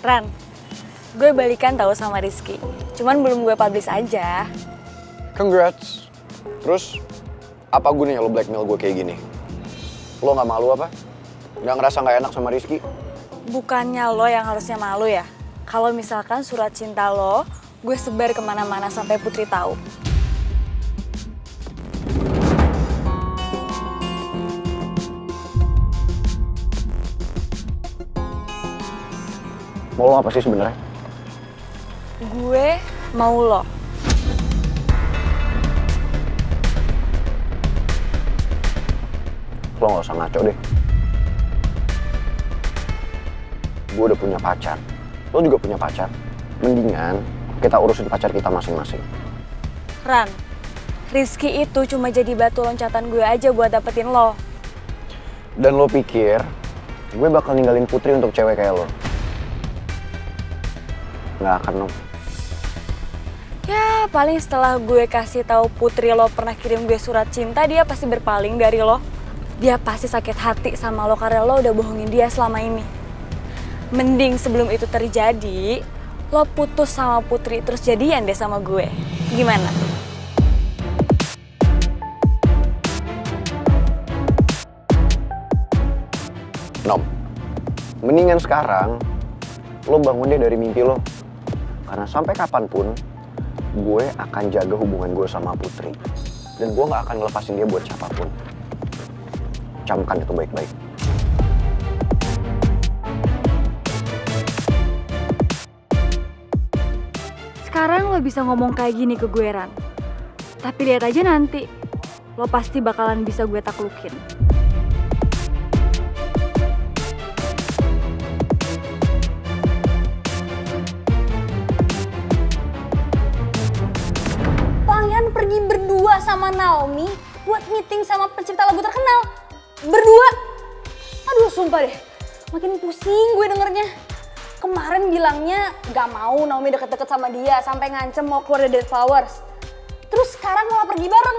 Ran, gue balikan tahu sama Rizky. Cuman belum gue publish aja. Congrats. Terus, apa gunanya lo blackmail gue kayak gini? Lo gak malu apa? Gak ngerasa gak enak sama Rizky? Bukannya lo yang harusnya malu ya? Kalau misalkan surat cinta lo, gue sebar kemana-mana sampai Putri tahu. Mau lo apa sih sebenarnya? Gue mau lo. Lo gak usah ngaco deh. Gue udah punya pacar. Lo juga punya pacar. Mendingan kita urusin pacar kita masing-masing. Ran, Rizky itu cuma jadi batu loncatan gue aja buat dapetin lo. Dan lo pikir gue bakal ninggalin Putri untuk cewek kayak lo? Nggak akan, Nom. Ya, paling setelah gue kasih tahu Putri lo pernah kirim gue surat cinta, dia pasti berpaling dari lo. Dia pasti sakit hati sama lo karena lo udah bohongin dia selama ini. Mending sebelum itu terjadi, lo putus sama Putri terus jadian deh sama gue. Gimana? Nom, mendingan sekarang lo bangun deh dari mimpi lo. Karena sampai kapanpun, gue akan jaga hubungan gue sama Putri. Dan gue gak akan ngelepasin dia buat siapapun. Camkan itu baik-baik. Sekarang lo bisa ngomong kayak gini ke gue, Ran. Tapi lihat aja nanti, lo pasti bakalan bisa gue taklukin. Kalian pergi berdua sama Naomi buat meeting sama pencipta lagu terkenal. Berdua. Aduh, sumpah deh. Makin pusing gue dengernya. Kemarin bilangnya gak mau Naomi deket-deket sama dia sampai ngancem mau keluar dari Dead Flowers. Terus sekarang malah pergi bareng.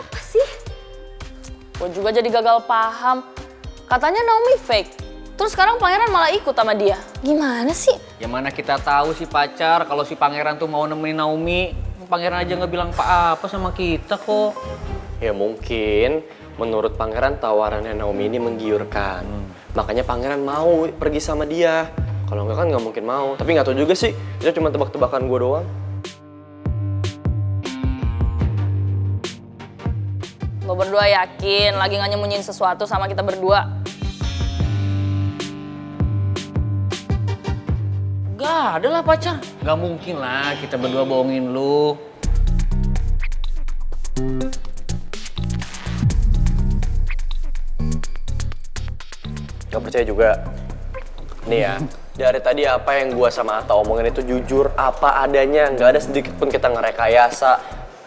Apa sih? Gue juga jadi gagal paham. Katanya Naomi fake. Terus sekarang pangeran malah ikut sama dia. Gimana sih? Ya mana kita tahu si pacar kalau si pangeran tuh mau nemenin Naomi. Pangeran aja nggak bilang apa sama kita kok. Ya mungkin menurut pangeran tawarannya Naomi ini menggiurkan. Makanya pangeran mau pergi sama dia. Kalau enggak kan nggak mungkin mau. Tapi nggak tahu juga sih. Itu cuma tebak-tebakan gue doang. Lo berdua yakin lagi nggak nyembunyiin sesuatu sama kita berdua? Gak ada lah pacar. Gak mungkin lah kita berdua bohongin lu. Gak percaya juga. Nih ya, dari tadi apa yang gua sama Atta omongin itu jujur apa adanya. Gak ada sedikit pun kita ngerekayasa,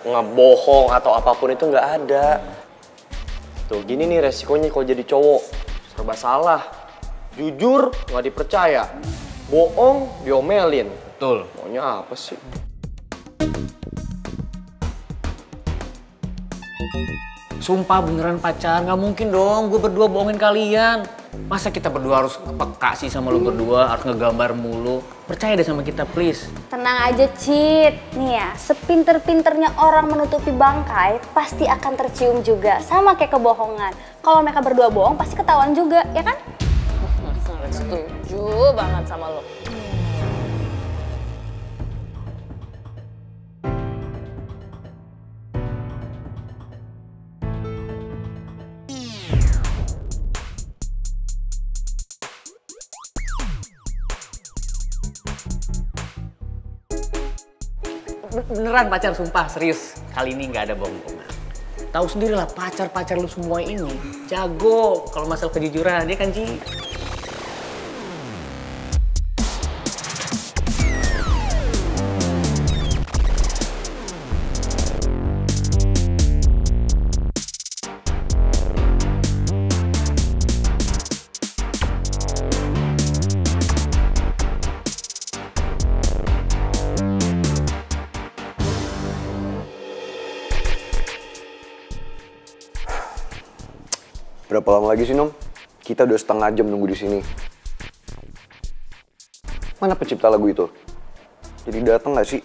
ngebohong atau apapun itu gak ada. Tuh gini nih resikonya kalau jadi cowok. Serba salah. Jujur gak dipercaya. Bohong diomelin. Betul. Maunya apa sih? Sumpah beneran pacar, nggak mungkin dong gue berdua bohongin kalian. Masa kita berdua harus peka sih sama lu berdua, harus ngegambar mulu. Percaya deh sama kita please. Tenang aja, Cid. Nih ya, sepinter-pinternya orang menutupi bangkai pasti akan tercium juga. Sama kayak kebohongan. Kalau mereka berdua bohong pasti ketahuan juga, ya kan? Setuju banget sama lo. Beneran pacar, sumpah serius. Kali ini nggak ada bohong-bohongan. Tahu sendiri lah pacar-pacar lu semua ini jago kalau masalah kejujuran, dia kan Ci. Berapa lama lagi sih, Nom? Kita udah setengah jam nunggu di sini. Mana pencipta lagu itu? Jadi datang gak sih?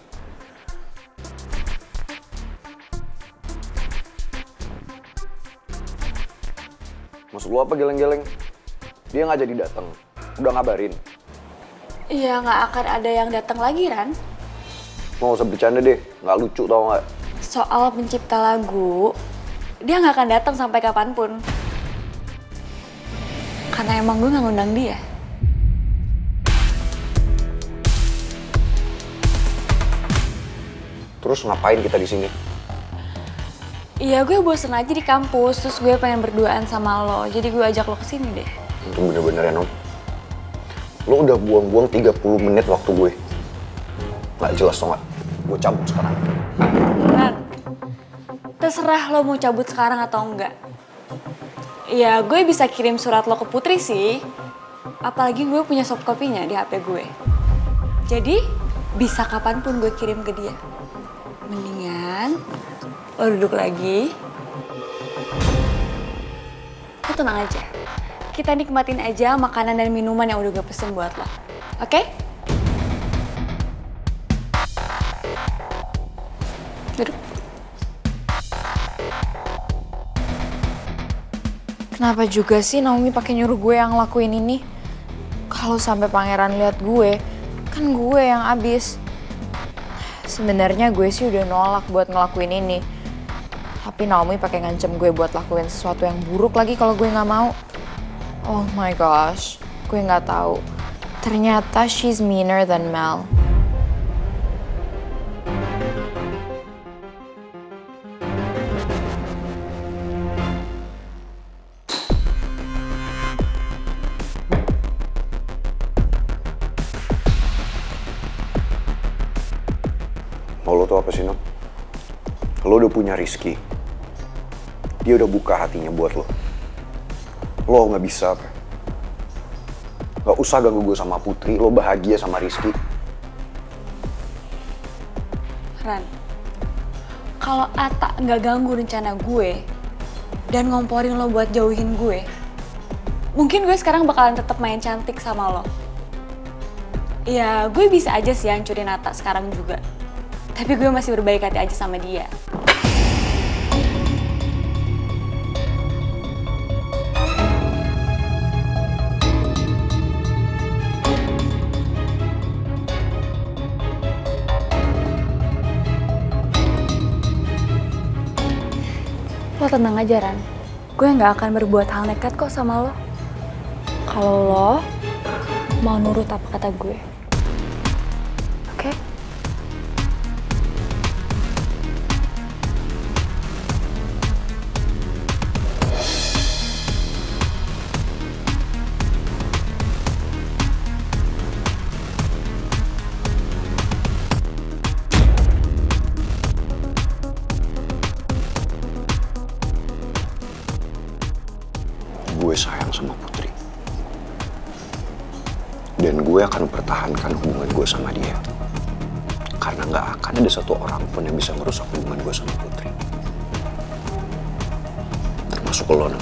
Maksud lo apa geleng-geleng? Dia nggak jadi datang. Udah ngabarin. Iya, nggak akan ada yang datang lagi, Ran. Mau usah bercanda deh, nggak lucu tau nggak? Soal pencipta lagu, dia nggak akan datang sampai kapanpun. Karena emang gue nggak ngundang dia. Terus ngapain kita di sini? Iya, gue bosen aja di kampus, terus gue pengen berduaan sama lo, jadi gue ajak lo kesini deh. Itu bener-bener ya, Nom. Lo udah buang-buang 30 menit waktu gue. Nggak jelas tau nggak? Gue cabut sekarang. Ran, terserah lo mau cabut sekarang atau enggak. Ya, gue bisa kirim surat lo ke Putri sih. Apalagi gue punya soft copy-nya di HP gue. Jadi, bisa kapanpun gue kirim ke dia. Mendingan lo duduk lagi. Lo tenang aja. Kita nikmatin aja makanan dan minuman yang udah gue pesen buat lo. Oke? Duduk. Kenapa juga sih Naomi pakai nyuruh gue yang ngelakuin ini? Kalau sampai pangeran lihat gue, kan gue yang abis. Sebenarnya gue sih udah nolak buat ngelakuin ini. Tapi Naomi pakai ngancem gue buat lakuin sesuatu yang buruk lagi kalau gue nggak mau. Oh my gosh, gue nggak tahu. Ternyata she's meaner than Mel. Mau lo tau apa sih, Nom? Lo udah punya Rizky. Dia udah buka hatinya buat lo. Lo nggak bisa apa? Nggak usah ganggu gue sama Putri. Lo bahagia sama Rizky. Ran, kalau Ata nggak ganggu rencana gue dan ngomporin lo buat jauhin gue, mungkin gue sekarang bakalan tetap main cantik sama lo. Ya, gue bisa aja sih hancurin Ata sekarang juga. Tapi gue masih berbaik hati aja sama dia. Lo tenang aja, Ran. Gue nggak akan berbuat hal nekat kok sama lo. Kalau lo mau nurut apa kata gue. Oke? Gue sayang sama Putri. Dan gue akan pertahankan hubungan gue sama dia. Karena nggak akan ada satu orang pun yang bisa merusak hubungan gue sama Putri. Termasuk lo, Nom.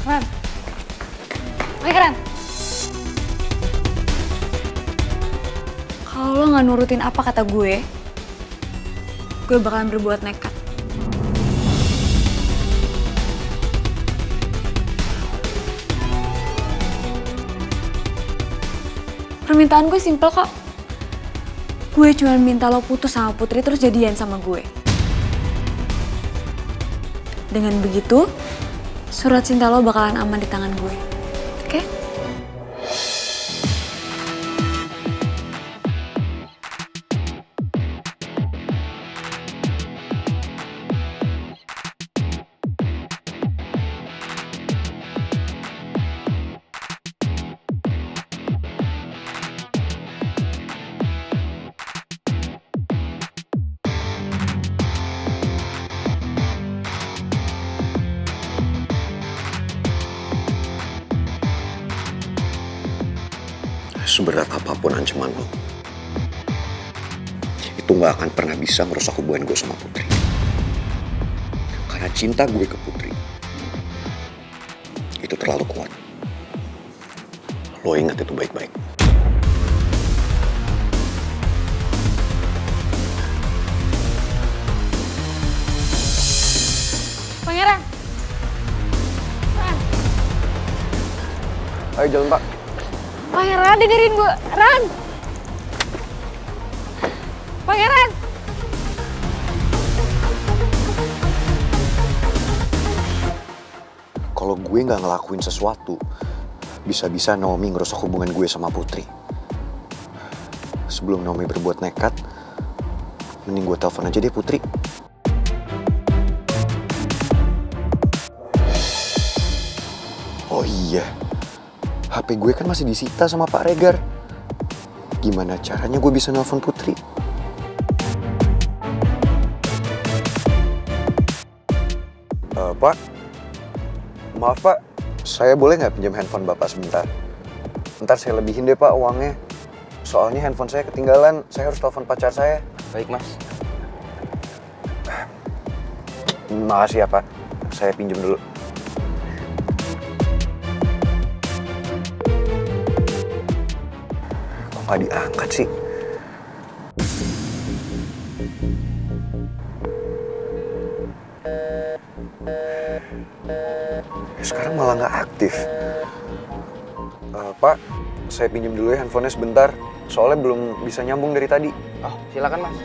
Ran. Oke, Ran. Kalau lo nggak nurutin apa kata gue bakalan berbuat nekat. Permintaan gue simpel kok. Gue cuma minta lo putus sama Putri terus jadian sama gue. Dengan begitu, surat cinta lo bakalan aman di tangan gue. Oke? Seberat apapun ancaman lo, itu nggak akan pernah bisa merusak hubungan gue sama Putri. Karena cinta gue ke Putri itu terlalu kuat. Lo ingat itu baik-baik. Pangeran. Ayo jalan, Pak. Pangeran, dengerin gue. Ran. Pangeran. Kalau gue nggak ngelakuin sesuatu, bisa-bisa Naomi ngerusak hubungan gue sama Putri. Sebelum Naomi berbuat nekat, mending gue telepon aja deh Putri. Oh iya, HP gue kan masih disita sama Pak Regar. Gimana caranya gue bisa nelpon Putri? Pak, maaf Pak, saya boleh nggak pinjam handphone Bapak sebentar? Ntar saya lebihin deh Pak uangnya. Soalnya handphone saya ketinggalan, saya harus telepon pacar saya. Baik, Mas. Makasih ya Pak, saya pinjam dulu. Kok nggak diangkat sih? Sekarang malah nggak aktif. Pak, saya pinjam dulu ya handphonenya sebentar. Soalnya belum bisa nyambung dari tadi. Oh, silakan, Mas.